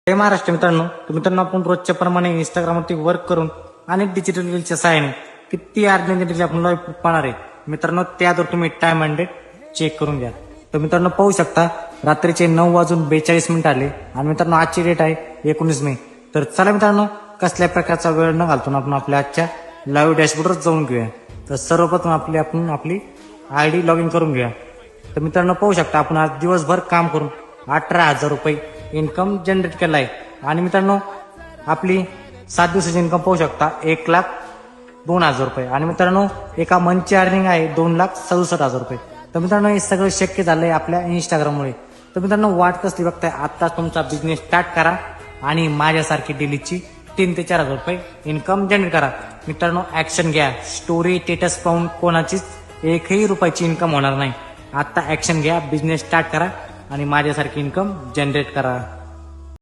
जय महाराष्ट्र मित्रांनो. तर मित्रांनो, आपण रोजच्या प्रमाणे इंस्टाग्रामवरती वर्क करून आणि डिजिटल रीलच्या सहाय्याने किती अर्जंटली आपण लाईव्ह पाहणार आहे मित्रांनो. त्यावर तुम्ही टाइम अँड डेट चेक करून घ्या. तर मित्रांनो, पाहू शकता रात्रीचे 9:42 आले आणि मित्रांनो आजची डेट आहे 19 मे. तर चला मित्रांनो, कसल्या प्रकारचा वेळ न घालतो आपण आपल्या आजच्या लाईव्ह डॅशबोर्डवर जाऊन घेऊया. तर सर्वप्रथम आपण आपली ID लॉग इन करून घेऊया. तर मित्रांनो, पाहू शकता आपण आज दिवसभर काम करून 18,000 रुपये इन्कम जनरेट केला आहे. आणि मित्रांनो, आपली 7 दिवसाची इन्कम पाहू शकता 1,02,000 रुपये. आणि मित्रांनो, एका मंथची अर्निंग आहे 2,67,000 रुपये. तर मित्रांनो, हे सगळं शक्य झालंय आपल्या इंस्टाग्राममुळे. तर मित्रांनो, वाट कसली बघताय, आता तुमचा बिझनेस स्टार्ट करा आणि माझ्यासारखी डेलीची 3 ते 4,000 रुपये इन्कम जनरेट करा. मित्रांनो, ऍक्शन घ्या. स्टोरी स्टेटस पाहून कोणाचीच 1ही रुपयाची इन्कम होणार नाही. आता ऍक्शन घ्या, बिझनेस स्टार्ट करा आणि माझ्यासारखी इन्कम जनरेट करा.